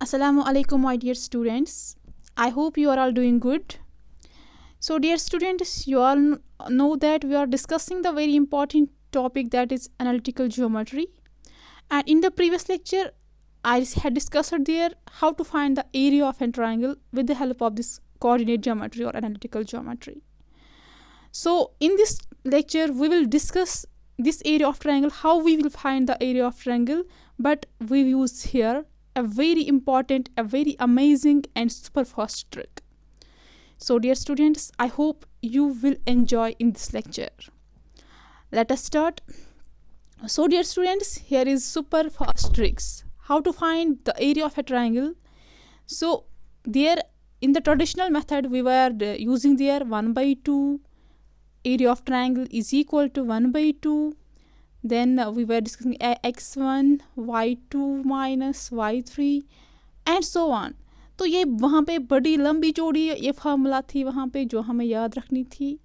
Assalamu alaikum, my dear students. I hope you are all doing good. So, dear students, you all know that we are discussing the very important topic that is analytical geometry. And in the previous lecture, I had discussed there how to find the area of a triangle with the help of this coordinate geometry or analytical geometry. So, in this lecture, we will discuss this area of triangle, how we will find the area of triangle, but we use here a very important, a very amazing and super fast trick. So dear students, I hope you will enjoy in this lecture. Let us start. So dear students, here is super fast tricks. How to find the area of a triangle. So there in the traditional method we were using there 1 by 2, area of triangle is equal to 1 by 2. Then we were discussing x1, y2 minus y3 and so on. तो ये वहाँ पे बड़ी लंबी चौड़ी ये formula थी वहाँ पे जो हमें याद रखनी थी.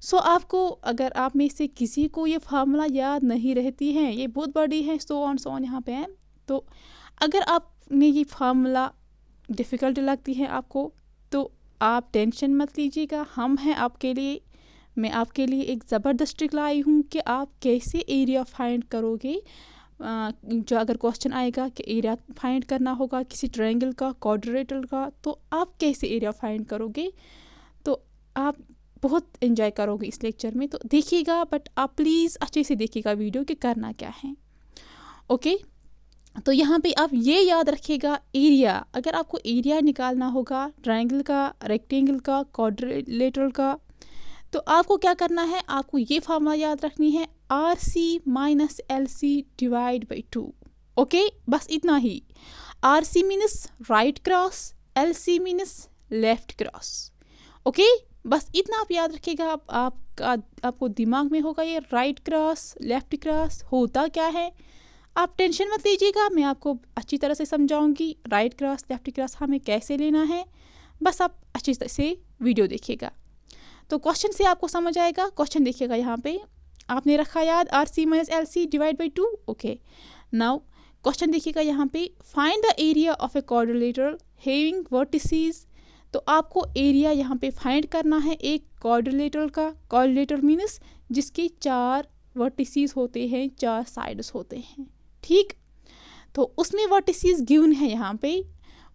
सो आपको अगर आप में से किसी को ये फार्मूला याद नहीं रहती है, ये बहुत बड़ी है, सो ऑन यहाँ पे है. तो अगर आपने ये फार्मूला डिफ़िकल्ट लगती है आपको, तो आप टेंशन मत लीजिएगा. हम हैं आपके लिए. मैं आपके लिए एक ज़बरदस्त ट्रिक लाई हूँ कि आप कैसे एरिया फाइंड करोगे. जो अगर क्वेश्चन आएगा कि एरिया फाइंड करना होगा किसी ट्रायंगल का, क्वाड्रिलेटरल का, तो आप कैसे एरिया फाइंड करोगे. तो आप बहुत एंजॉय करोगे इस लेक्चर में. तो देखिएगा, बट आप प्लीज़ अच्छे से देखिएगा वीडियो कि करना क्या है. ओके. तो यहाँ पे आप ये याद रखिएगा, एरिया अगर आपको एरिया निकालना होगा ट्रायंगल का, रेक्टेंगल का, क्वाड्रिलेटरल का, तो आपको क्या करना है, आपको ये फार्मूला याद रखनी है, R C minus L C divide by 2. Okay, बस इतना ही. R C minus right cross, L C minus left cross. Okay, बस इतना आप याद रखिएगा. आपको दिमाग में होगा ये राइट क्रॉस लेफ्ट क्रॉस होता क्या है. आप टेंशन मत लीजिएगा, मैं आपको अच्छी तरह से समझाऊंगी राइट क्रॉस लेफ्ट क्रॉस हमें कैसे लेना है. बस आप अच्छी तरह से वीडियो देखिएगा तो क्वेश्चन से आपको समझ आएगा. क्वेश्चन देखिएगा, यहाँ पे आपने रखा याद R C minus L C divide by 2. Okay, now question देखिएगा यहाँ पे, find the area of a quadrilateral having vertices. तो आपको एरिया यहाँ पे फाइंड करना है एक क्वाड्रिलेटरल का. क्वाड्रिलेटरल मीन्स जिसके 4 वर्टिसेस होते हैं, 4 साइड्स होते हैं. ठीक, तो उसमें वर्टिसेस गिवन है. यहाँ पे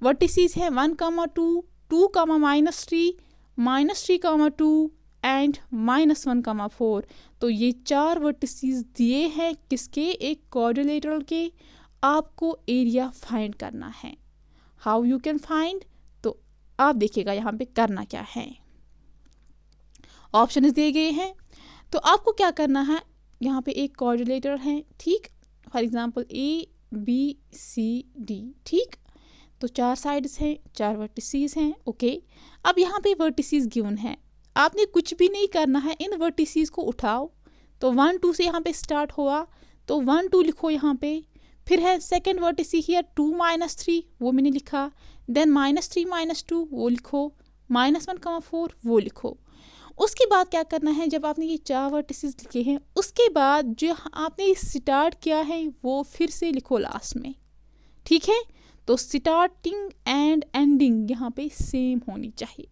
वर्टिसेस है 1, 2, 2, -3, -3, 2 एंड -1, 4. तो ये 4 वर्टिसेस दिए हैं किसके, एक क्वाड्रिलेटरल के. आपको एरिया फाइंड करना है. हाउ यू कैन फाइंड, तो आप देखिएगा यहाँ पे करना क्या है. ऑप्शंस दिए गए हैं. तो आपको क्या करना है, यहाँ पे एक क्वाड्रिलेटरल है. ठीक, for example A B C D. ठीक, तो 4 साइड्स हैं, 4 वर्टिसेस हैं. ओके, अब यहाँ पे वर्टिसेस गिवन है. आपने कुछ भी नहीं करना है, इन वर्टिसेस को उठाओ. तो 1, 2 से यहाँ पे स्टार्ट हुआ, तो 1, 2 लिखो यहाँ पे. फिर है सेकेंड वर्टिस हियर 2, -3, वो मैंने लिखा. देन -3, -2 वो लिखो. -1, 4 वो लिखो. उसके बाद क्या करना है, जब आपने ये 4 वर्टिसेस लिखे हैं, उसके बाद जो आपने स्टार्ट किया है वो फिर से लिखो लास्ट में. ठीक है, तो स्टार्टिंग एंड एंडिंग यहाँ पे सेम होनी चाहिए.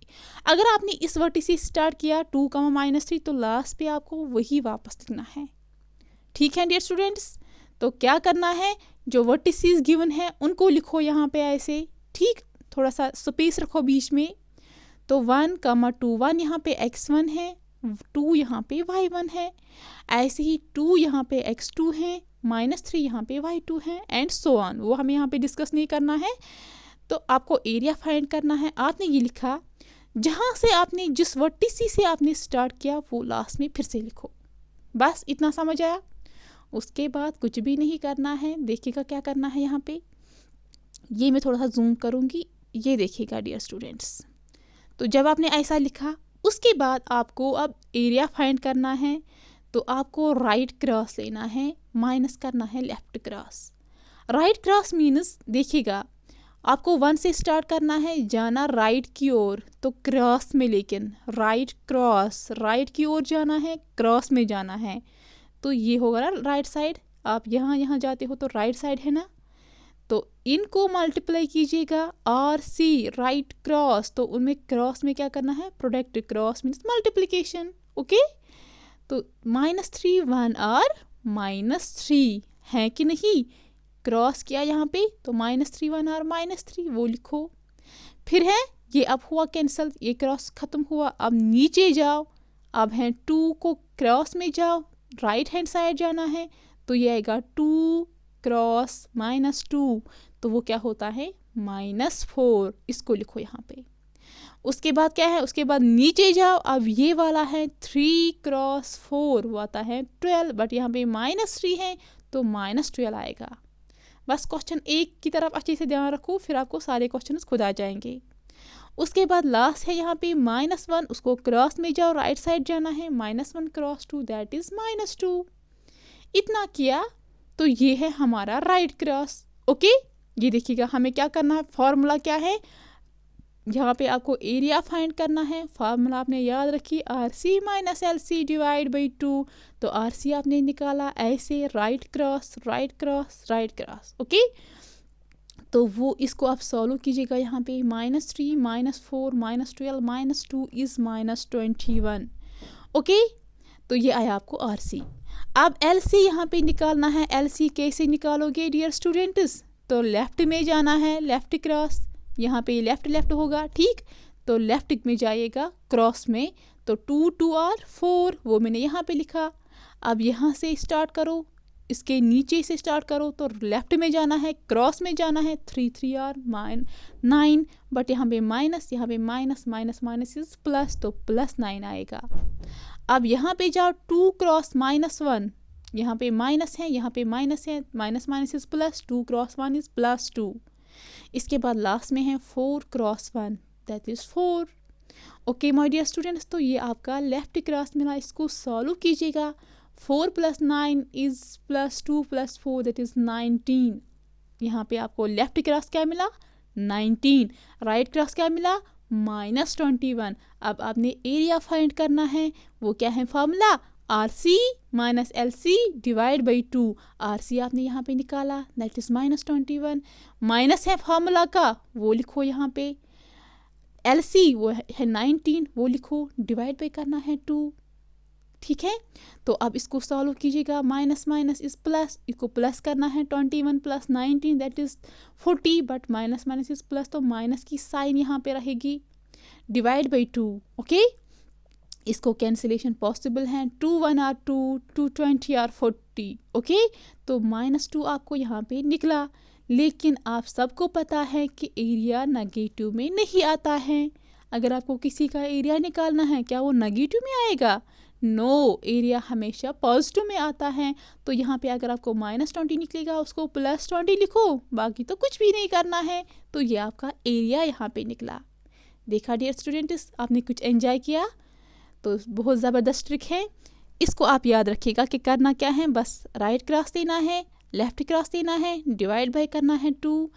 अगर आपने इस वर्टिस से स्टार्ट किया 2, -3, तो लास्ट पे आपको वही वापस लिखना है. ठीक है डियर स्टूडेंट्स, तो क्या करना है, जो वर्टिसेस गिवन है उनको लिखो यहाँ पे ऐसे. ठीक, थोड़ा सा स्पेस रखो बीच में. तो 1, 2, 1 यहाँ पे x1 है, 2 यहाँ पे y1 है. ऐसे ही 2 यहाँ पे x2 है, -3 यहाँ पे y2 है, एंड सो ऑन. वो हमें यहाँ पे डिस्कस नहीं करना है. तो आपको एरिया फाइंड करना है. आपने ये लिखा, जहाँ से आपने जिस वर्टिस से आपने स्टार्ट किया वो लास्ट में फिर से लिखो. बस इतना समझ आया. उसके बाद कुछ भी नहीं करना है. देखिएगा क्या करना है यहाँ पे, ये मैं थोड़ा सा जूम करूँगी, ये देखिएगा डियर स्टूडेंट्स. तो जब आपने ऐसा लिखा, उसके बाद आपको अब एरिया फाइंड करना है. तो आपको राइट क्रॉस लेना है, माइनस करना है left cross. Right cross means देखिएगा, आपको 1 से स्टार्ट करना है, जाना राइट की ओर, तो क्रॉस में, लेकिन राइट क्रॉस, राइट की ओर जाना है, क्रॉस में जाना है. तो ये होगा ना राइट साइड. आप यहाँ जाते हो तो राइट साइड है ना. तो इनको मल्टीप्लाई कीजिएगा, आर सी राइट क्रॉस, तो उनमें क्रॉस में क्या करना है, product, cross means multiplication. Okay, तो -3 1 आर -3 है कि नहीं, क्रॉस किया यहाँ पे, तो -3 1 आर -3 वो लिखो। फिर है ये अब हुआ कैंसल, ये क्रॉस खत्म हुआ, अब नीचे जाओ, अब है 2 को क्रॉस में जाओ, राइट हैंड साइड जाना है, तो ये आएगा 2 क्रॉस -2, तो वो क्या होता है -4, इसको लिखो यहाँ पे। उसके बाद क्या है, उसके बाद नीचे जाओ, अब ये वाला है 3 क्रॉस 4, वो आता है 12, बट यहाँ पे -3 है तो -12 आएगा। बस क्वेश्चन एक की तरफ अच्छे से ध्यान रखो, फिर आपको सारे क्वेश्चन खुद आ जाएंगे। उसके बाद लास्ट है यहाँ पे -1, उसको क्रॉस में जाओ, राइट साइड जाना है, -1 क्रॉस 2 दैट इज -2। इतना किया तो ये है हमारा राइट क्रॉस। ओके, ये देखिएगा हमें क्या करना है, फॉर्मूला क्या है, यहाँ पे आपको एरिया फाइंड करना है। फार्मूला आपने याद रखी, R C minus L C divide by 2, तो आर सी आपने निकाला ऐसे, right cross right cross right cross. Okay, तो वो इसको आप सॉल्व कीजिएगा, यहाँ पे -3 -4 -12 -2 इज -21। ओके, तो ये आया आपको आर सी। अब एल सी यहाँ पे निकालना है, एल सी कैसे निकालोगे डियर स्टूडेंट्स, तो लेफ्ट में जाना है, लेफ्ट क्रॉस, यहाँ पे लेफ्ट लेफ्ट होगा, ठीक, तो लेफ्ट में जाइएगा क्रॉस में, तो 2 2 आर 4 वो मैंने यहाँ पे लिखा। अब यहाँ से स्टार्ट करो, इसके नीचे से स्टार्ट करो, तो लेफ्ट में जाना है, क्रॉस में जाना है, 3 3 आर 9, बट यहाँ पे माइनस, यहाँ पे minus minus minus is plus, तो +9 आएगा। अब यहाँ पे जाओ 2 क्रॉस -1, यहाँ पे माइनस है, यहाँ पे माइनस है, minus minus is plus, 2 cross 1 is +2। इसके बाद लास्ट में है 4 cross 1 that is 4। Okay my dear students, तो ये आपका लेफ्ट क्रॉस मिला, इसको सॉल्व कीजिएगा। 4 + 9 इज +2 + 4 दैट इज 19। यहाँ पे आपको लेफ्ट क्रॉस क्या मिला, 19, राइट क्रॉस क्या मिला, -21। अब आपने एरिया फाइंड करना है, वो क्या है formula, R C minus L C divide by 2। R C आपने यहाँ पे निकाला दैट इज -21, माइनस है फॉर्मूला का वो लिखो यहाँ पे, एल सी वो है 19 वो लिखो, डिवाइड बाई करना है 2। ठीक है, तो अब इसको सॉल्व कीजिएगा, माइनस माइनस इज प्लस, इसको प्लस करना है, 21 + 19 that is 40, but minus minus is plus, तो माइनस की साइन यहाँ पे रहेगी, डिवाइड बाई 2। ओके, इसको कैंसिलेशन पॉसिबल है, 2 1 आर 2, 2 20 आर 40। ओके, तो -2 आपको यहाँ पे निकला, लेकिन आप सबको पता है कि एरिया नेगेटिव में नहीं आता है। अगर आपको किसी का एरिया निकालना है, क्या वो नेगेटिव में आएगा, नो, एरिया हमेशा पॉजिटिव में आता है। तो यहाँ पे अगर आपको -20 निकलेगा, उसको +20 लिखो, बाकी तो कुछ भी नहीं करना है, तो ये आपका एरिया यहाँ पे निकला। देखा डियर स्टूडेंट्स, आपने कुछ एंजॉय किया, तो बहुत ज़बरदस्त ट्रिक है, इसको आप याद रखिएगा कि करना क्या है, बस राइट क्रॉस देना है, लेफ्ट क्रॉस देना है, डिवाइड बाय करना है 2,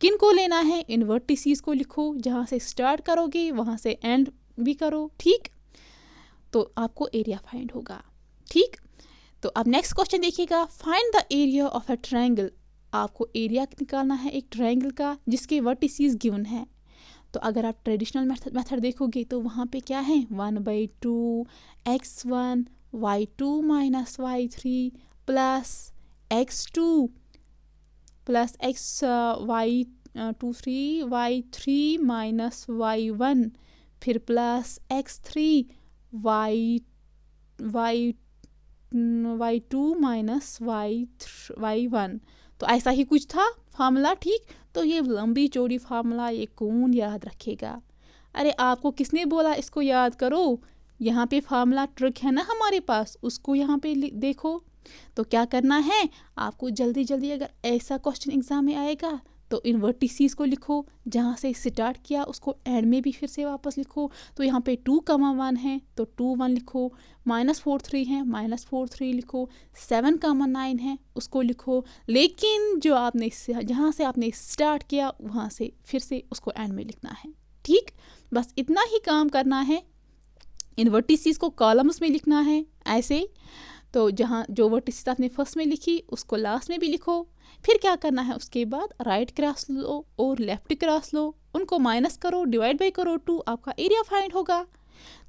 किन को लेना है, इन वर्टिसेस को लिखो, जहाँ से स्टार्ट करोगे वहाँ से एंड भी करो, ठीक, तो आपको एरिया फाइंड होगा। ठीक, तो अब नेक्स्ट क्वेश्चन देखिएगा, find the area of a triangle. आपको एरिया निकालना है एक ट्रायंगल का जिसके वर्टिसेस गिवन है। तो अगर आप ट्रेडिशनल मेथड देखोगे तो वहाँ पे क्या है, 1/2 x1 y2 - y3 plus x2 plus y23 y3 - y1, फिर प्लस x3 y2 - y1। तो ऐसा ही कुछ था फार्मूला, ठीक, तो ये लंबी चौड़ी फार्मूला ये कौन याद रखेगा। अरे आपको किसने बोला इसको याद करो, यहाँ पे फार्मूला ट्रिक है ना हमारे पास, उसको यहाँ पे देखो। तो क्या करना है आपको, जल्दी जल्दी अगर ऐसा क्वेश्चन एग्जाम में आएगा तो इन वर्टिसेस को लिखो, जहाँ से स्टार्ट किया उसको एंड में भी फिर से वापस लिखो। तो यहाँ पे 2, 1 है तो 2 1 लिखो, -4 3 है -4 3 लिखो, 7, 9 है उसको लिखो, लेकिन जो आपने जहाँ से आपने स्टार्ट किया वहाँ से फिर से उसको एंड में लिखना है। ठीक, बस इतना ही काम करना है, इन वर्टिसेस को कॉलम्स में लिखना है ऐसे। तो जहाँ जो वर्टिसेस आपने फर्स्ट में लिखी उसको लास्ट में भी लिखो। फिर क्या करना है, उसके बाद राइट क्रॉस लो और लेफ्ट क्रॉस लो, उनको माइनस करो, डिवाइड बाई करो 2, आपका एरिया फाइंड होगा।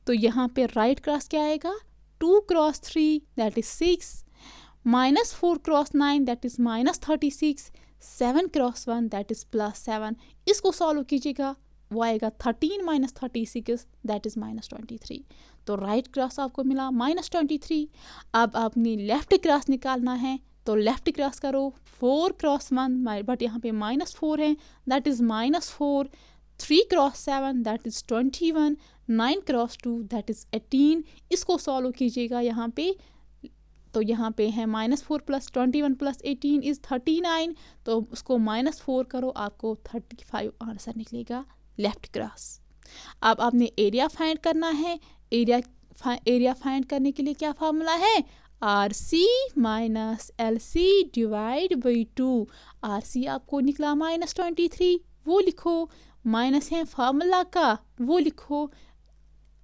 तो यहाँ पे राइट क्रॉस क्या आएगा, 2 cross 3 that is 6, minus 4 cross 9 that is minus 36, 7 cross 1 that is plus 7। इसको सॉल्व कीजिएगा, वो आएगा 13 माइनस 36 दैट इज माइनस 23। तो राइट क्रॉस आपको मिला माइनस 23। अब आपने लेफ्ट क्रॉस निकालना है, तो लेफ्ट क्रॉस करो, 4 क्रॉस 1 बट यहाँ पे माइनस 4 है that is minus 4, 3 cross 7 that is 21, 9 cross 2 that is 18। इसको सॉल्व कीजिएगा यहाँ पे, तो यहाँ पे है माइनस 4 प्लस 21 प्लस 18 इज 39, तो उसको माइनस 4 करो, आपको 35 आंसर निकलेगा लेफ्ट क्रॉस। अब आपने एरिया फाइंड करना है। एरिया फाइंड करने के लिए क्या फार्मूला है, R C minus L C divide by 2। R C आपको निकला माइनस 23, वो लिखो, माइनस है फार्मूला का वो लिखो,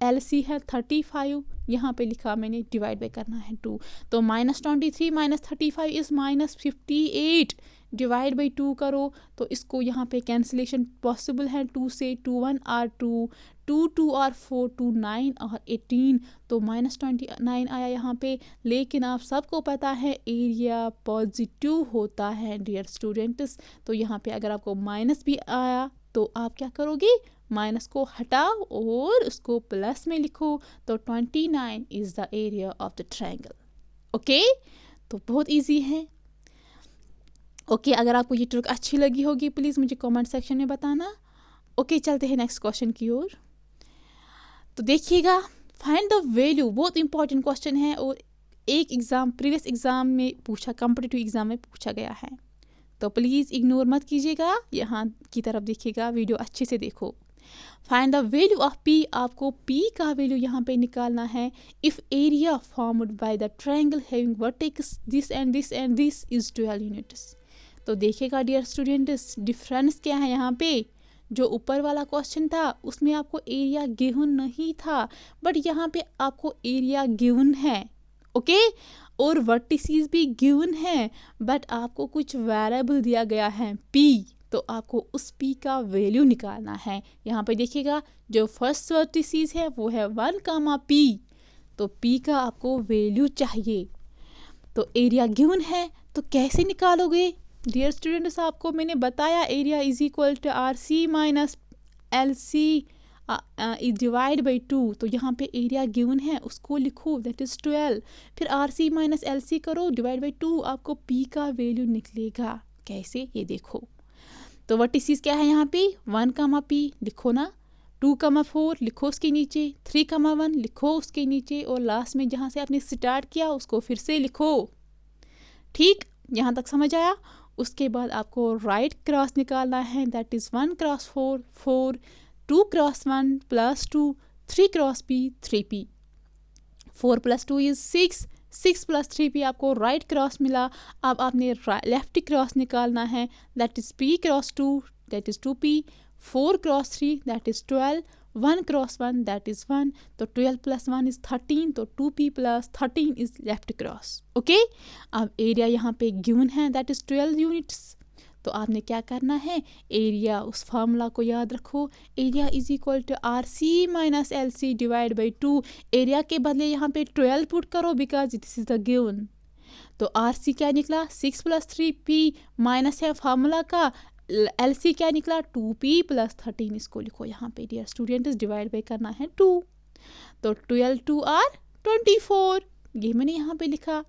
एल सी है 35, यहाँ पे लिखा मैंने, डिवाइड बाई करना है 2। तो minus 23 minus 35 is minus 58, divide by 2 करो, तो इसको यहाँ पे कैंसिलेशन पॉसिबल है, 2 से 2 1 आर 2, 2 2 आर 4, 2 9 और 18, तो माइनस 29 आया यहाँ पे। लेकिन आप सबको पता है एरिया पॉजिटिव होता है डियर स्टूडेंट्स, तो यहाँ पे अगर आपको माइनस भी आया तो आप क्या करोगे, माइनस को हटाओ और उसको प्लस में लिखो, तो 29 is the area of the triangle. Okay, तो बहुत इजी है। ओके, अगर आपको ये ट्रिक अच्छी लगी होगी प्लीज़ मुझे कमेंट सेक्शन में बताना। ओके, चलते हैं नेक्स्ट क्वेश्चन की ओर। तो देखिएगा, फाइंड द वैल्यू, बहुत इंपॉर्टेंट क्वेश्चन है और एक एग्ज़ाम प्रीवियस एग्ज़ाम में पूछा, कॉम्पिटिटिव एग्ज़ाम में पूछा गया है, तो प्लीज़ इग्नोर मत कीजिएगा, यहाँ की तरफ देखिएगा, वीडियो अच्छे से देखो। Find the value of P, आपको पी का वैल्यू यहाँ पे निकालना है। If area formed by the triangle having vertex this and this and this is 12 units. तो देखिएगा डियर स्टूडेंट्स, डिफरेंस क्या है यहाँ पे, जो ऊपर वाला क्वेश्चन था उसमें आपको एरिया गिवन नहीं था, बट यहाँ पे आपको एरिया गिवन है। ओके, और वर्टिसेस भी गिवन है, बट आपको कुछ वेरिएबल दिया गया है पी, तो आपको उस पी का वैल्यू निकालना है। यहाँ पे देखिएगा, जो फर्स्ट वर्टिसेस है वो है 1 कामा पी, तो पी का आपको वैल्यू चाहिए। तो एरिया गिवन है, तो कैसे निकालोगे डियर स्टूडेंट्स, आपको मैंने बताया area is equal to R C minus L C divide by 2। तो यहाँ पे एरिया गिवन है उसको लिखो दैट इज 12, फिर R C minus L C करो डिवाइड बाई 2, आपको पी का वैल्यू निकलेगा। कैसे, ये देखो, तो वर्टिसेस क्या है यहाँ पे, 1 कामा पी लिखो ना, 2 कामा 4 लिखो उसके नीचे, 3 कामा 1 लिखो उसके नीचे, और लास्ट में जहाँ से आपने स्टार्ट किया उसको फिर से लिखो। ठीक, यहाँ तक समझ आया। उसके बाद आपको राइट क्रॉस निकालना है, that is 1 cross 4 4, 2 cross 1 plus 2, 3 cross P 3p, 4 plus 2 is 6, 6 plus 3p आपको राइट क्रॉस मिला। अब आपने लेफ्ट क्रॉस निकालना है, that is p cross 2 that is 2p, 4 cross 3 that is 12, 1 cross 1 that is 1, तो 12 plus 1 is 13, तो 2p plus 13 is left cross. Okay, अब area यहाँ पे गिवन है दैट इज़ 12 यूनिट्स, तो आपने क्या करना है, एरिया उस फार्मूला को याद रखो, area is equal to R C minus L C divide by 2। Area के बदले यहाँ पे 12 पुट करो because this is the given. तो आर सी क्या निकला, 6 प्लस 3p माइनस है फार्मूला का, एल सी क्या निकला 2p प्लस 13, इसको लिखो यहाँ पे डियर स्टूडेंट्स, डिवाइड बाई करना है 2, तो 12 2 आर 24, ये मैंने यहाँ पे लिखा।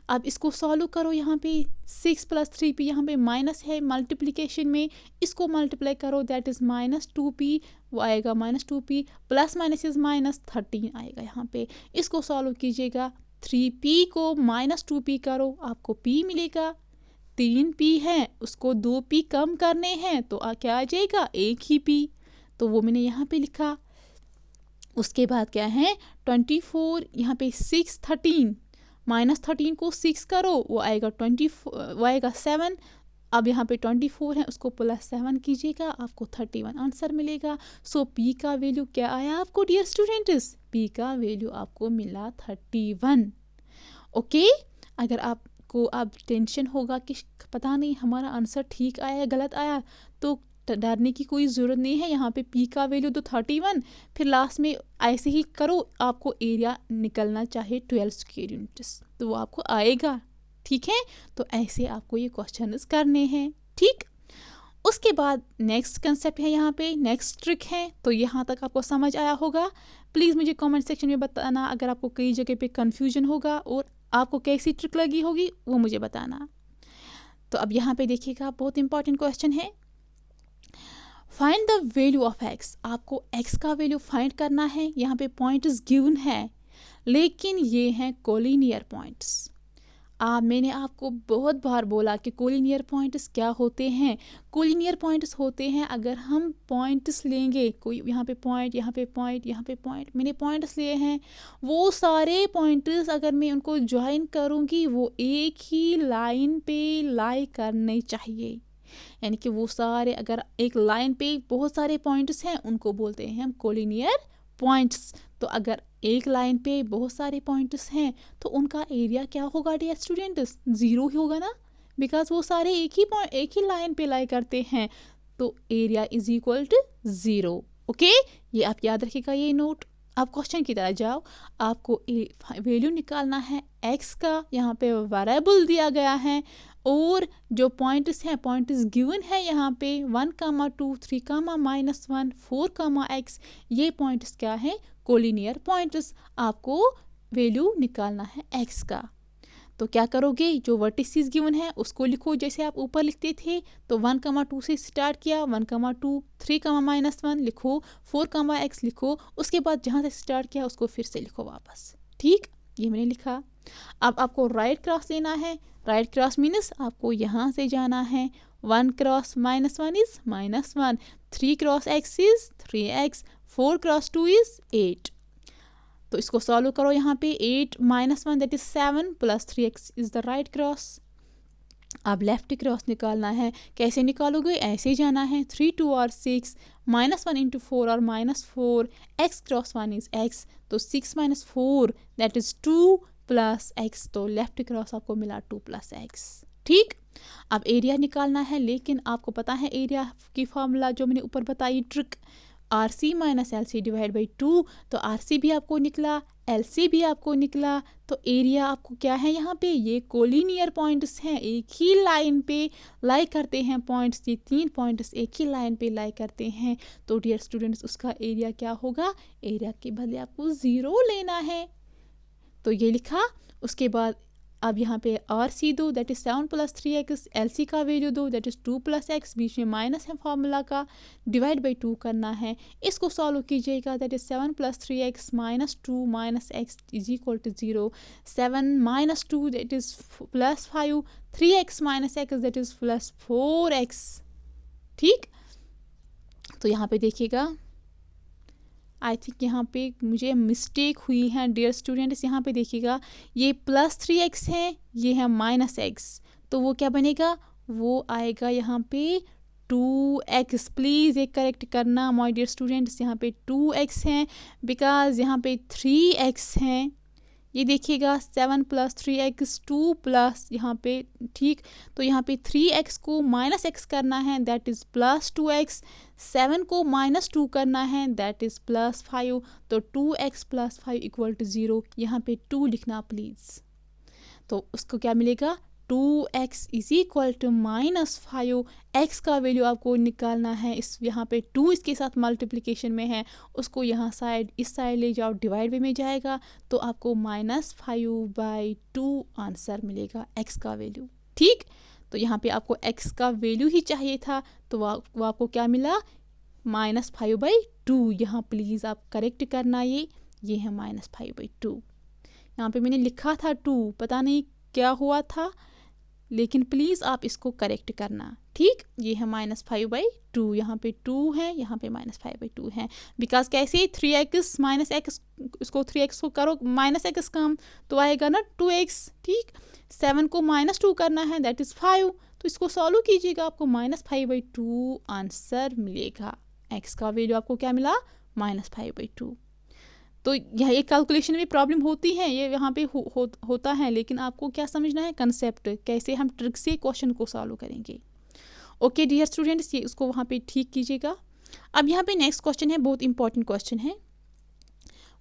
अब इसको सॉल्व करो, यहाँ पे 6 प्लस 3p यहाँ पे माइनस है मल्टीप्लिकेशन में, इसको मल्टीप्लाई करो दैट इज़ माइनस 2p, वो आएगा minus 2p, plus minus is minus 13 आएगा यहाँ पे। इसको सॉल्व कीजिएगा, 3p को माइनस 2p करो, आपको p मिलेगा, 3p है उसको 2p कम करने हैं, तो क्या आ जाएगा, एक ही p, तो वो मैंने यहाँ पे लिखा। उसके बाद क्या है, 24 यहाँ पे 6 13 माइनस 13 को 6 करो, वो आएगा 7। अब यहाँ पे 24 है उसको प्लस 7 कीजिएगा, आपको 31 आंसर मिलेगा। सो p का वैल्यू क्या आया आपको डियर स्टूडेंट्स, p का वैल्यू आपको मिला 31। ओके। अगर आपको अब टेंशन होगा कि पता नहीं हमारा आंसर ठीक आया या गलत आया, तो डरने की कोई ज़रूरत नहीं है। यहाँ पे पी का वैल्यू तो 31, फिर लास्ट में ऐसे ही करो, आपको एरिया निकलना चाहे 12 स्क्वायर यूनिट्स, तो वो आपको आएगा। ठीक है, तो ऐसे आपको ये क्वेश्चन करने हैं। ठीक, उसके बाद नेक्स्ट कंसेप्ट है, यहाँ पे नेक्स्ट ट्रिक है। तो यहाँ तक आपको समझ आया होगा। प्लीज़ मुझे कमेंट सेक्शन में बताना अगर आपको कई जगह पे कंफ्यूजन होगा और आपको कैसी ट्रिक लगी होगी, वो मुझे बताना। तो अब यहाँ पे देखिएगा, बहुत इंपॉर्टेंट क्वेश्चन है। Find the value of x. आपको एक्स का वैल्यू फाइंड करना है। यहाँ पे पॉइंट्स गिवन है, लेकिन ये हैं कोलिनियर पॉइंट्स। मैंने आपको बहुत बार बोला कि कोलिनियर पॉइंट्स क्या होते हैं। कोलिनियर पॉइंट्स होते हैं, अगर हम पॉइंट्स लेंगे, कोई यहाँ पे पॉइंट, यहाँ पे पॉइंट, यहाँ पे पॉइंट, मैंने पॉइंट्स लिए हैं, वो सारे पॉइंट्स अगर मैं उनको ज्वाइन करूँगी, वो एक ही लाइन पे लाई करने चाहिए। यानी कि वो सारे, अगर एक लाइन पे बहुत सारे पॉइंट्स हैं, उनको बोलते हैं हम कोलिनियर पॉइंट्स। तो अगर एक लाइन पे बहुत सारे पॉइंट्स हैं, तो उनका एरिया क्या होगा डियर स्टूडेंट्स? 0 ही होगा ना, बिकॉज वो सारे एक ही लाइन पे लाई करते हैं। तो area is equal to 0। Okay, ये आप याद रखिएगा, ये नोट। आप क्वेश्चन की तरह जाओ, आपको वैल्यू निकालना है एक्स का। यहाँ पे वेरिएबल दिया गया है और जो पॉइंट्स हैं, पॉइंट्स गिवन है यहाँ पे 1, 2, 3, -1, 4, x। ये पॉइंट्स क्या है? Collinear points. आपको वैल्यू निकालना है x का। तो क्या करोगे, जो वर्टिसेस गिवन है उसको लिखो जैसे आप ऊपर लिखते थे। तो 1, 2 से स्टार्ट किया, 1, 2, 3, -1 लिखो, 4, x लिखो। उसके बाद जहाँ से स्टार्ट किया उसको फिर से लिखो वापस। ठीक, ये मैंने लिखा। अब आपको राइट क्रॉस लेना है। राइट क्रॉस मीन्स आपको यहाँ से जाना है। 1 cross -1 is -1, 3 cross x is 3x, 4 cross 2 is 8। तो इसको सॉल्व करो। यहाँ पे 8 -1 that is 7 plus 3x is the right cross. अब लेफ्ट क्रॉस निकालना है। कैसे निकालोगे? ऐसे जाना है। 3, 2 और 6, -1 इंटू 4 और -4, x क्रॉस 1 इज x। तो 6 - 4 दैट इज 2 प्लस x। तो लेफ्ट क्रॉस आपको मिला 2 + x। ठीक, अब एरिया निकालना है, लेकिन आपको पता है एरिया की फॉर्मूला जो मैंने ऊपर बताई trick, RC - LC divide by 2। तो RC भी आपको निकला, LC भी आपको निकला। तो एरिया आपको क्या है यहाँ पे? ये कोलिनियर पॉइंट्स हैं, एक ही लाइन पे लाई करते हैं पॉइंट्स। ये 3 पॉइंट्स एक ही लाइन पे लाई करते हैं। तो डियर स्टूडेंट्स, उसका एरिया क्या होगा? एरिया के बदले आपको 0 लेना है। तो ये लिखा। उसके बाद अब यहाँ पे RC दो, दैट इज 7 + 3x, LC का वैल्यू दो, दैट इज 2 + x, बीच में माइनस है फॉर्मूला का, डिवाइड बाई 2 करना है। इसको सॉल्व कीजिएगा, that is 7 + 3x -2 -x is equal to 0। 7 - 2 that is +5, 3x - x that is +4x। ठीक, तो यहाँ पे देखिएगा, आई थिंक यहाँ पे मुझे मिस्टेक हुई है डियर स्टूडेंट्स। यहाँ पे देखिएगा, ये +3x है, ये है -x। तो वो क्या बनेगा? वो आएगा यहाँ पे 2x। प्लीज़ एक करेक्ट करना माय डियर स्टूडेंट्स, यहाँ पे 2x है, बिकॉज यहाँ पे 3x हैं। ये देखिएगा, 7 + 3x 2 प्लस यहाँ पे। ठीक, तो यहाँ पे 3x को -x करना है, दैट इज़ +2x। 7 को -2 करना है, दैट इज़ +5। तो 2x + 5 = 0। यहाँ पे 2 लिखना प्लीज़। तो उसको क्या मिलेगा? 2x is equal to -5। x का वैल्यू आपको निकालना है। इस यहाँ पे 2 इसके साथ मल्टीप्लिकेशन में है, उसको यहाँ साइड, इस साइड ले जाओ, डिवाइड में जाएगा। तो आपको -5/2 आंसर मिलेगा x का वैल्यू। ठीक, तो यहाँ पे आपको x का वैल्यू ही चाहिए था, तो वो आपको क्या मिला? -5/2। यहाँ प्लीज़ आप करेक्ट करना, ये है -5/2। यहाँ पे मैंने लिखा था 2, पता नहीं क्या हुआ था, लेकिन प्लीज़ आप इसको करेक्ट करना। ठीक, ये है -5/2। यहाँ पे 2 है, यहाँ पे -5/2 है। बिकॉज कैसे? 3x -x, इसको 3x को करो -x काम, तो आएगा ना 2x। ठीक, 7 को -2 करना है, दैट इज़ 5। तो इसको सॉल्व कीजिएगा, आपको -5/2 आंसर मिलेगा। x का वैल्यू आपको क्या मिला? -5/2। तो यह एक कैलकुलेशन में प्रॉब्लम होती है, ये यहाँ पे होता है, लेकिन आपको क्या समझना है, कंसेप्ट, कैसे हम ट्रिक से क्वेश्चन को सॉल्व करेंगे। ओके डियर स्टूडेंट्स, ये उसको वहाँ पे ठीक कीजिएगा। अब यहाँ पे नेक्स्ट क्वेश्चन है, बहुत इंपॉर्टेंट क्वेश्चन है।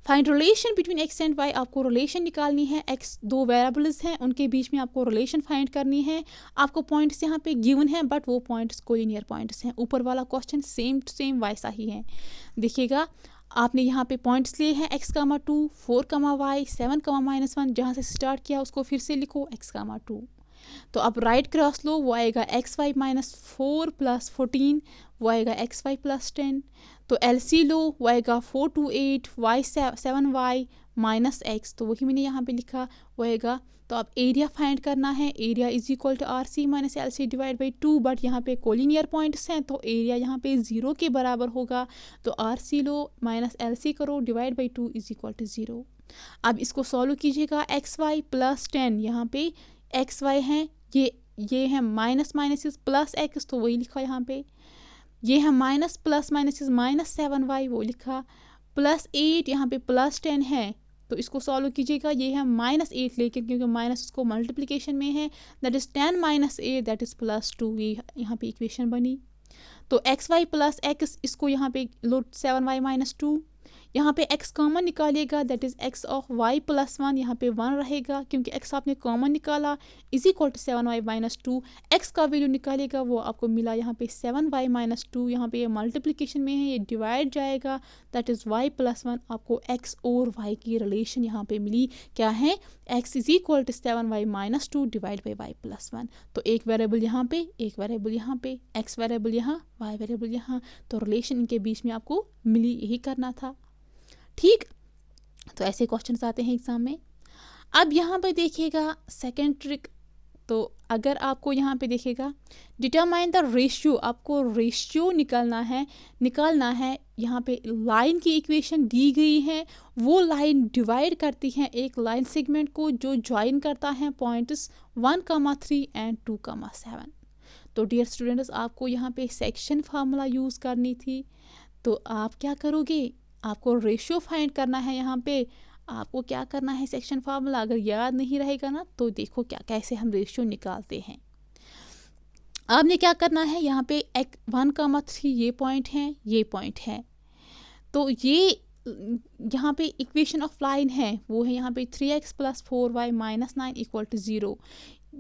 Find relation between X and Y. आपको रिलेशन निकालनी है, एक्स दो वेरिएबल्स हैं, उनके बीच में आपको रिलेशन फाइंड करनी है। आपको पॉइंट्स यहाँ पे गिवन है, बट वो पॉइंट्स कोलिनियर पॉइंट्स हैं। ऊपर वाला क्वेश्चन सेम टू सेम वैसा ही है। देखिएगा, आपने यहाँ पे पॉइंट्स लिए हैं x,2, 4,y, 7,-1, जहाँ से स्टार्ट किया उसको फिर से लिखो x,2। तो अब राइट क्रॉस लो, वो आएगा xy -4 + 14, वो आएगा xy + 10। तो LC लो, वो आएगा 4 to 8 y 7y -x, तो वही मैंने यहाँ पे लिखा, वो आएगा। तो अब एरिया फाइंड करना है, area is equal to RC - LC divide by 2, but यहाँ पे कोलिनियर पॉइंट्स हैं तो एरिया यहाँ पे 0 के बराबर होगा। तो RC लो -LC करो, divide by 2 is equal to 0। अब इसको सॉल्व कीजिएगा, xy + 10, यहाँ पे xy हैं, ये है माइनस प्लस x, तो वही लिखा यहाँ पे। ये है माइनस प्लस -7y, वो लिखा। +8 यहाँ पे +10 है, तो इसको सॉल्व कीजिएगा। ये है -8, लेकिन क्योंकि माइनस उसको मल्टीप्लिकेशन में है, दैट इज़ 10 - 8, दैट इज़ +2। ये यहाँ पे इक्वेशन बनी। तो xy + x, इसको यहाँ पे लो 7y - 2, यहाँ पे x कॉमन निकालिएगा, that is x of y + 1, यहाँ पे 1 रहेगा क्योंकि x आपने कॉमन निकाला, is equal to 7y - 2। x का वैल्यू निकालिएगा, वो आपको मिला यहाँ पे 7y - 2, यहाँ पे ये मल्टीप्लिकेशन में है, ये डिवाइड जाएगा, दैट इज़ y + 1। आपको x और y की रिलेशन यहाँ पे मिली, क्या है, x is equal to 7y - 2 divide by y + 1। तो एक वेरिएबल यहाँ पे, एक वेरिएबल यहाँ पे, x वेरिएबल यहाँ, y वेरिएबल यहाँ, तो रिलेशन इनके बीच में आपको मिली, यही करना था। ठीक, तो ऐसे क्वेश्चंस आते हैं एग्जाम में। अब यहाँ पे देखिएगा सेकेंड ट्रिक। तो अगर आपको यहाँ पे देखिएगा, डिटरमाइन द रेशियो, आपको रेशियो निकालना है। यहाँ पे लाइन की इक्वेशन दी गई है, वो लाइन डिवाइड करती है एक लाइन सेगमेंट को जो ज्वाइन करता है पॉइंट्स 1,3 एंड 2,7। तो डियर स्टूडेंट्स, आपको यहाँ पे सेक्शन फार्मूला यूज़ करनी थी। तो आप क्या करोगे, आपको रेशियो फाइंड करना है। यहाँ पे आपको क्या करना है, सेक्शन फार्मूला अगर याद नहीं रहेगा ना, तो देखो क्या कैसे हम रेशियो निकालते हैं। आपने क्या करना है, यहाँ पे 1,3 ये पॉइंट है, ये पॉइंट है, तो ये यहाँ पे इक्वेशन ऑफ लाइन है, वो है यहाँ पे 3x + 4y - 9 = 0।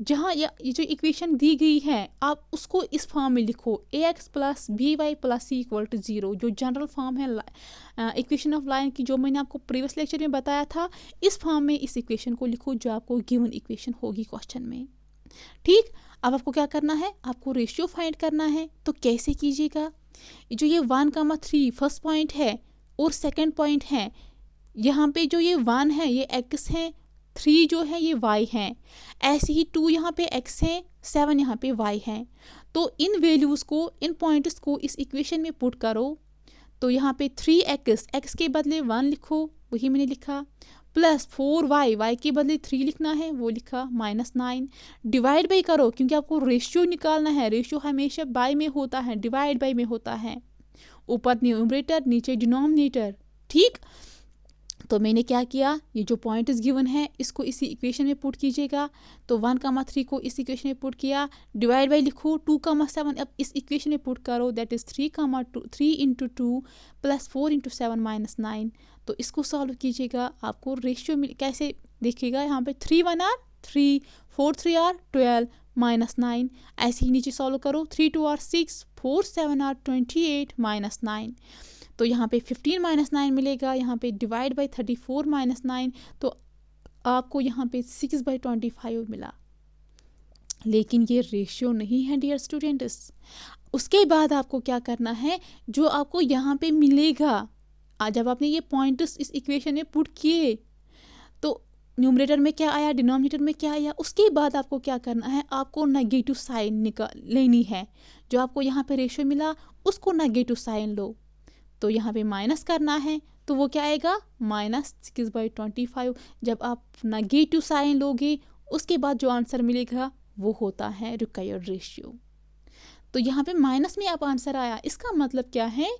जहाँ ये जो इक्वेशन दी गई है, आप उसको इस फॉर्म में लिखो, ax + by + c = 0, जो जनरल फॉर्म है इक्वेशन ऑफ लाइन की, जो मैंने आपको प्रीवियस लेक्चर में बताया था। इस फॉर्म में इस इक्वेशन को लिखो जो आपको गिवन इक्वेशन होगी क्वेश्चन में। ठीक, अब आपको क्या करना है, आपको रेशियो फाइंड करना है। तो कैसे कीजिएगा, जो ये 1,3 फर्स्ट पॉइंट है और सेकेंड पॉइंट है, यहाँ पे जो ये 1 है ये x है, 3 जो है ये y है, ऐसे ही 2 यहाँ पे x है, 7 यहाँ पे y है। तो इन वैल्यूज़ को, इन पॉइंट्स को इस इक्वेशन में पुट करो। तो यहाँ पे 3x, x के बदले 1 लिखो, वही मैंने लिखा, प्लस 4y, y के बदले 3 लिखना है, वो लिखा, -9 डिवाइड बाई करो, क्योंकि आपको रेशियो निकालना है। रेशियो हमेशा बाय में होता है, डिवाइड बाई में होता है, ऊपर न्यूमरेटर नीचे डिनोमिनेटर। ठीक, तो मैंने क्या किया, ये जो पॉइंट इज गिवन है इसको इसी इक्वेशन में पुट कीजिएगा। तो 1,3 को इस इक्वेशन में पुट किया, डिवाइड बाई लिखो 2,7, अब इस इक्वेशन में पुट करो, दैट इज 3 × 2 + 4 × 7 -9। तो इसको सॉल्व कीजिएगा, आपको रेशियो कैसे देखिएगा, यहाँ पे 3 1 आर 3, 4 3 आर 12 -9, ऐसे ही नीचे सॉल्व करो, 3 2 आर 6, 4 7 आर 28 -9। तो यहाँ पे 15 - 9 मिलेगा, यहाँ पे डिवाइड बाई 34 - 9, तो आपको यहाँ पे 6/25 मिला। लेकिन ये रेशियो नहीं है डियर स्टूडेंट्स। उसके बाद आपको क्या करना है, जो आपको यहाँ पे मिलेगा, जब आपने ये पॉइंट्स इस इक्वेशन में पुट किए, तो न्यूमरेटर में क्या आया, डिनोमिनेटर में क्या आया, उसके बाद आपको क्या करना है, आपको नेगेटिव साइन लेनी है। जो आपको यहाँ पे रेशियो मिला उसको नेगेटिव साइन लो। तो यहाँ पे माइनस करना है, तो वो क्या आएगा, -6/25। जब आप नेगेटिव साइन लोगे उसके बाद जो आंसर मिलेगा वो होता है रिक्वायर्ड रेशियो। तो यहाँ पे माइनस में आप आंसर आया, इसका मतलब क्या है,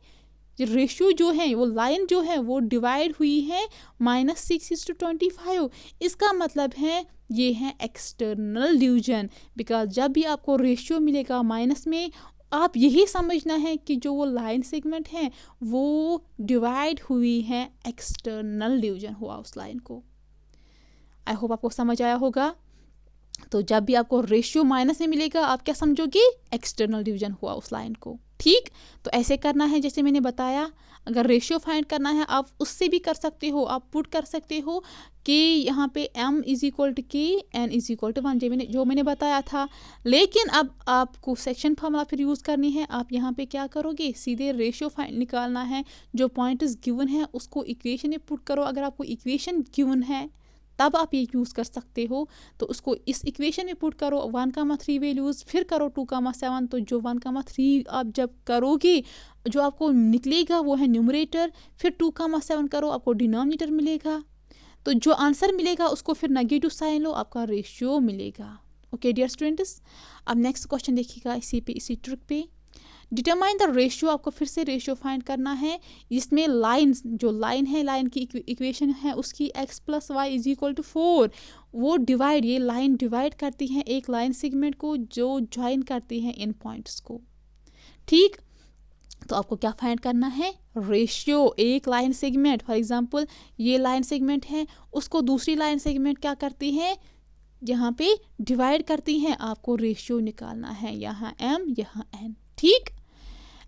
रेशियो जो है, वो लाइन जो है वो डिवाइड हुई है -6:25। इसका मतलब है ये है एक्सटर्नल डिवीजन। बिकॉज जब भी आपको रेशियो मिलेगा माइनस में, आप यही समझना है कि जो वो लाइन सेगमेंट है वो डिवाइड हुई है, एक्सटर्नल डिवीजन हुआ उस लाइन को। आई होप आपको समझ आया होगा। तो जब भी आपको रेशियो माइनस में मिलेगा, आप क्या समझोगे? एक्सटर्नल डिवीजन हुआ उस लाइन को। ठीक, तो ऐसे करना है जैसे मैंने बताया। अगर रेशियो फाइंड करना है आप उससे भी कर सकते हो, आप पुट कर सकते हो कि यहाँ पे m = k, n = 1, जो मैंने बताया था। लेकिन अब आपको सेक्शन फार्मूला फिर यूज़ करनी है। आप यहाँ पे क्या करोगे? सीधे रेशियो फाइंड निकालना है। जो पॉइंट्स गिवन है उसको इक्वेशन में पुट करो। अगर आपको इक्वेशन गिवन है तब आप ये यूज़ कर सकते हो। तो उसको इस इक्वेशन में पुट करो, 1,3 वैल्यूज़, फिर करो 2,7। तो जो 1,3 आप जब करोगे, जो आपको निकलेगा वो है न्यूमरेटर। फिर 2,7 करो, आपको डिनोमिनेटर मिलेगा। तो जो आंसर मिलेगा उसको फिर नेगेटिव साइन लो, आपका रेशियो मिलेगा। ओके डियर स्टूडेंट्स, अब नेक्स्ट क्वेश्चन देखिएगा इसी ट्रिक पे। डिटरमाइन द रेशियो, आपको फिर से रेशियो फाइंड करना है। इसमें लाइन, जो लाइन है, लाइन की इक्वेशन है उसकी x + y = 4। वो डिवाइड, ये लाइन डिवाइड करती है एक लाइन सेगमेंट को जो ज्वाइन करती है इन पॉइंट्स को। ठीक, तो आपको क्या फाइंड करना है? रेशियो। एक लाइन सेगमेंट, फॉर एग्जांपल ये लाइन सेगमेंट है, उसको दूसरी लाइन सेगमेंट क्या करती है? यहाँ पे डिवाइड करती हैं। आपको रेशियो निकालना है, यहाँ m यहाँ n। ठीक,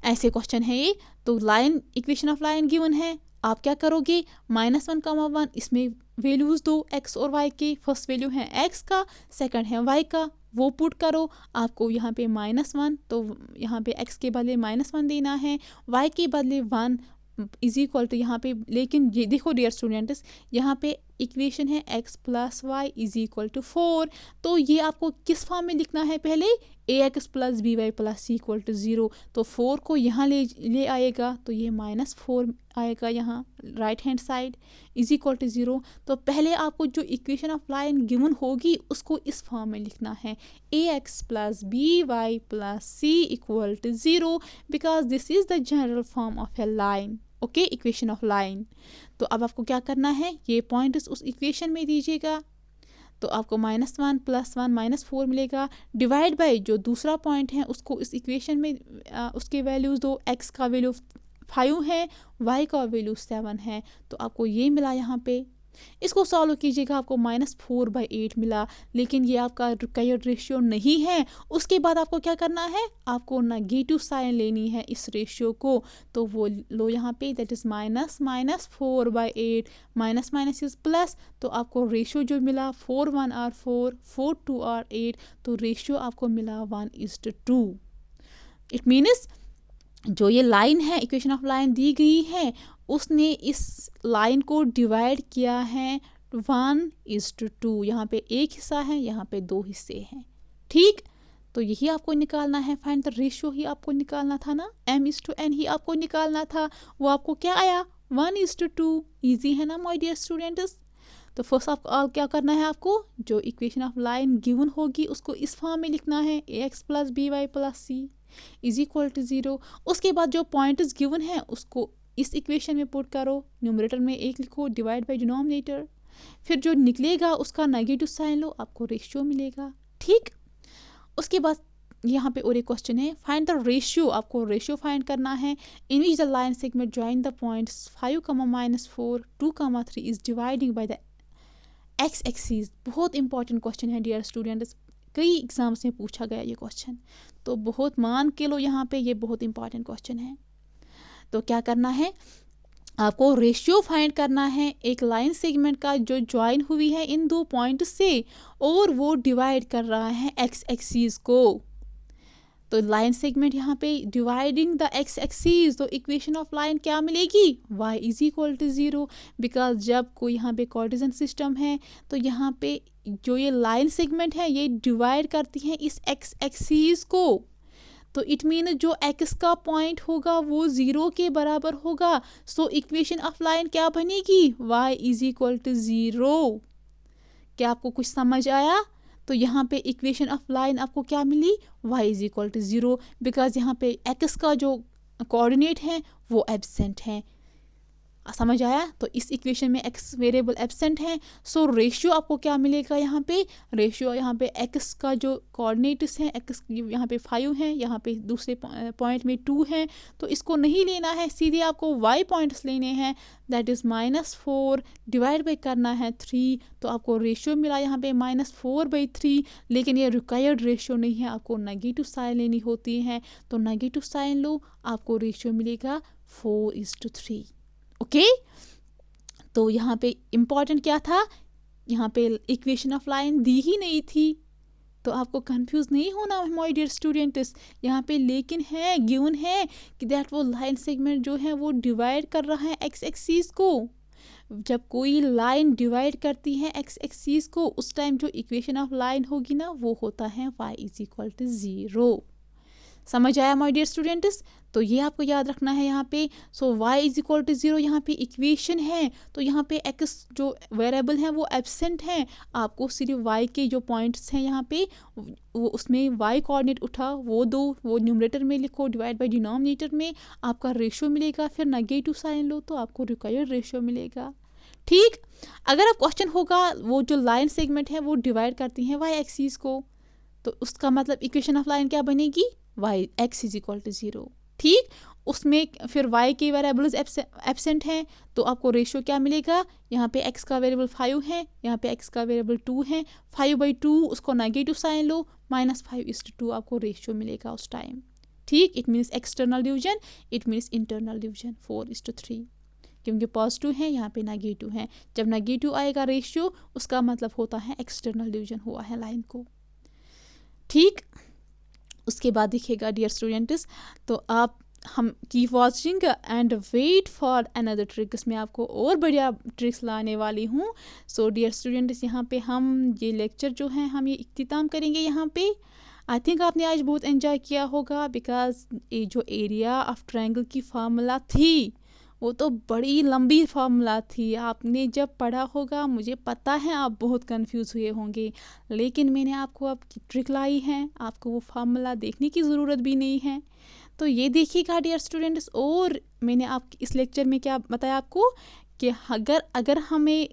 ऐसे क्वेश्चन है ये। तो line, equation of line given है, आप क्या करोगे? -1,1, इसमें वैल्यूज दो x और y के। फर्स्ट वैल्यू है x का, सेकंड है y का, वो पुट करो। आपको यहाँ पे -1, तो यहाँ पे x के बदले -1 देना है, y के बदले 1 = यहाँ पे। लेकिन ये देखो डियर स्टूडेंट्स, यहाँ पे इक्वेशन है x + y = 4। तो ये आपको किस फॉर्म में लिखना है? पहले ax + by + c = 0। तो 4 को यहाँ ले आएगा, तो ये -4 आएगा यहाँ राइट हैंड साइड = 0। तो पहले आपको जो इक्वेशन ऑफ लाइन गिवन होगी उसको इस फॉर्म में लिखना है, ax + by + c = 0, because this is the general form of A line. Okay, equation of line. तो अब आपको क्या करना है? ये पॉइंट्स उस इक्वेशन में दीजिएगा। तो आपको -1 + 1 -4 मिलेगा। डिवाइड बाय जो दूसरा पॉइंट है उसको इस इक्वेशन में उसके वैल्यूज़ दो। x का वैल्यू 5 है, y का वैल्यू 7 है। तो आपको ये मिला यहाँ पे। इसको सॉल्व कीजिएगा, आपको -4/8 मिला। लेकिन ये आपका रिक्वायर्ड रेशियो नहीं है। उसके बाद आपको क्या करना है? आपको नेगेटिव साइन लेनी है इस रेशियो को। तो वो लो यहाँ पे, that is -4/8, minus minus is plus. तो आपको रेशियो जो मिला 4 1 आर 4, 4 2 आर 8। तो रेशियो आपको मिला 1:2। इट मीन्स जो ये लाइन है, इक्वेशन ऑफ लाइन दी गई है, उसने इस लाइन को डिवाइड किया है 1:2। यहाँ पे एक हिस्सा है, यहाँ पे 2 हिस्से हैं। ठीक, तो यही आपको निकालना है। फाइंड द रेशियो ही आपको निकालना था ना, m:n ही आपको निकालना था। वो आपको क्या आया? 1:2। ईजी है ना माय डियर स्टूडेंट्स। तो फर्स्ट आपको क्या करना है? आपको जो इक्वेशन ऑफ लाइन गिवन होगी उसको इस फॉर्म में लिखना है, ax + by + c = 0। उसके बाद जो पॉइंट्स गिवन है उसको इस इक्वेशन में पुट करो। न्यूमरेटर में 1 लिखो, डिवाइड बाय डिनोमिनेटर। फिर जो निकलेगा उसका नेगेटिव साइन लो, आपको रेशियो मिलेगा। ठीक, उसके बाद यहाँ पे और एक क्वेश्चन है, फाइंड द रेशियो। आपको रेशियो फाइंड करना है in which the line segment join the points 5, -4, 2, 3 is dividing by the x axis. बहुत इंपॉर्टेंट क्वेश्चन है डियर स्टूडेंट्स, कई एग्जाम्स में पूछा गया ये क्वेश्चन। तो बहुत मान के लो यहाँ पे, ये बहुत इंपॉर्टेंट क्वेश्चन है। तो क्या करना है? आपको रेशियो फाइंड करना है एक लाइन सेगमेंट का जो ज्वाइन हुई है इन 2 पॉइंट से, और वो डिवाइड कर रहा है x एक्सिस को। तो लाइन सेगमेंट यहाँ पे डिवाइडिंग द x एक्सिस, तो इक्वेशन ऑफ लाइन क्या मिलेगी? y = 0। बिकॉज जब कोई यहाँ पे कार्टेशियन सिस्टम है तो यहाँ पे जो ये लाइन सेगमेंट है ये डिवाइड करती है इस x एक्सिस को। तो इट मीन जो x का पॉइंट होगा वो 0 के बराबर होगा। सो इक्वेशन ऑफ लाइन क्या बनेगी? y = 0। क्या आपको कुछ समझ आया? तो यहाँ पे इक्वेशन ऑफ लाइन आपको क्या मिली? y = 0। बिकॉज यहाँ पे x का जो कोऑर्डिनेट हैं वो एब्सेंट हैं। समझ आया? तो इस इक्वेशन में x वेरिएबल एब्सेंट है, सो रेशियो आपको क्या मिलेगा यहाँ पे? रेशियो यहाँ पे x का जो कोऑर्डिनेट्स हैं, x यहाँ पे 5 है, यहाँ पे दूसरे पॉइंट में 2 है, तो इसको नहीं लेना है, सीधे आपको y पॉइंट्स लेने हैं, दैट इज़ -4 डिवाइड बाई करना है 3, तो आपको रेशियो मिला यहाँ पे -4/3, लेकिन ये रिक्वायर्ड रेशियो नहीं है, आपको नेगेटिव साइन लेनी होती है, तो नेगेटिव साइन लो, आपको रेशियो मिलेगा 4:3। ओके तो यहाँ पे इम्पॉर्टेंट क्या था, यहाँ पे इक्वेशन ऑफ लाइन दी ही नहीं थी, तो आपको कंफ्यूज नहीं होना माय डियर स्टूडेंट्स। यहाँ पे लेकिन है, गिवन है कि दैट वो लाइन सेगमेंट जो है वो डिवाइड कर रहा है एक्स एक्सिस को। जब कोई लाइन डिवाइड करती है एक्स एक्सिस को, उस टाइम जो इक्वेशन ऑफ लाइन होगी ना वो होता है y = 0। समझ आया माय डियर स्टूडेंट्स? तो ये आपको याद रखना है यहाँ पे। सो y = 0 यहाँ पे इक्वेशन है, तो यहाँ पे x जो वेरिएबल है वो एब्सेंट है, आपको सिर्फ y के जो पॉइंट्स हैं यहाँ पे वो उसमें y कोऑर्डिनेट उठा वो दो, वो न्यूमरेटर में लिखो, डिवाइड बाय डिनोमिनेटर में आपका रेशियो मिलेगा, फिर नेगेटिव साइन लो तो आपको रिक्वायर्ड रेशियो मिलेगा। ठीक, अगर अब क्वेश्चन होगा वो जो लाइन सेगमेंट है वो डिवाइड करती हैं y एक्सिस को, तो उसका मतलब इक्वेशन ऑफ लाइन क्या बनेगी? x = 0। ठीक, उसमें फिर y के वेरिएबल्स एब्सेंट हैं, तो आपको रेशियो क्या मिलेगा? यहाँ पे x का वेरिएबल 5 है, यहाँ पे x का वेरिएबल 2 है, 5/2 उसको नेगेटिव साइन लो, -5:2 आपको रेशियो मिलेगा उस टाइम। ठीक, it means external division, it means internal division 4:3, क्योंकि पॉजिटिव है यहाँ पे नेगेटिव है, जब नेगेटिव आएगा रेशियो उसका मतलब होता है एक्सटर्नल डिवीजन हुआ है लाइन को। ठीक, उसके बाद देखिएगा डियर स्टूडेंट्स, तो आप हम keep watching and wait for another tricks, मैं आपको और बढ़िया ट्रिक्स लाने वाली हूँ। सो डियर स्टूडेंट्स, यहाँ पे हम ये लेक्चर जो है हम ये इख्तिताम करेंगे यहाँ पे। आई थिंक आपने आज बहुत एंजॉय किया होगा, बिकॉज ये जो एरिया ऑफ ट्रायंगल की फार्मूला थी वो तो बड़ी लंबी फार्मूला थी, आपने जब पढ़ा होगा मुझे पता है आप बहुत कंफ्यूज हुए होंगे, लेकिन मैंने आपको अब ट्रिक लाई है, आपको वो फार्मूला देखने की ज़रूरत भी नहीं है। तो ये देखिएगा डियर स्टूडेंट्स, और मैंने आप इस लेक्चर में क्या बताया आपको कि अगर हमें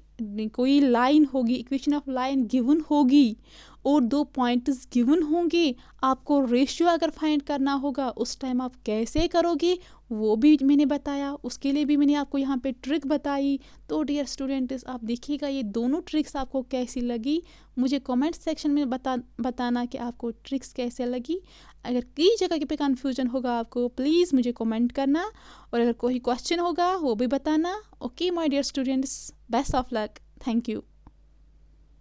कोई लाइन होगी, इक्वेशन ऑफ लाइन गिवन होगी और 2 पॉइंट्स गिवन होंगे, आपको रेशियो अगर फाइंड करना होगा उस टाइम आप कैसे करोगे वो भी मैंने बताया, उसके लिए भी मैंने आपको यहाँ पे ट्रिक बताई। तो डियर स्टूडेंट्स, आप देखिएगा ये दोनों ट्रिक्स आपको कैसी लगी, मुझे कमेंट सेक्शन में बताना कि आपको ट्रिक्स कैसे लगी। अगर कई जगह पे कन्फ्यूजन होगा आपको प्लीज़ मुझे कमेंट करना, और अगर कोई क्वेश्चन होगा वो भी बताना। Okay my dear students, best of luck, thank you.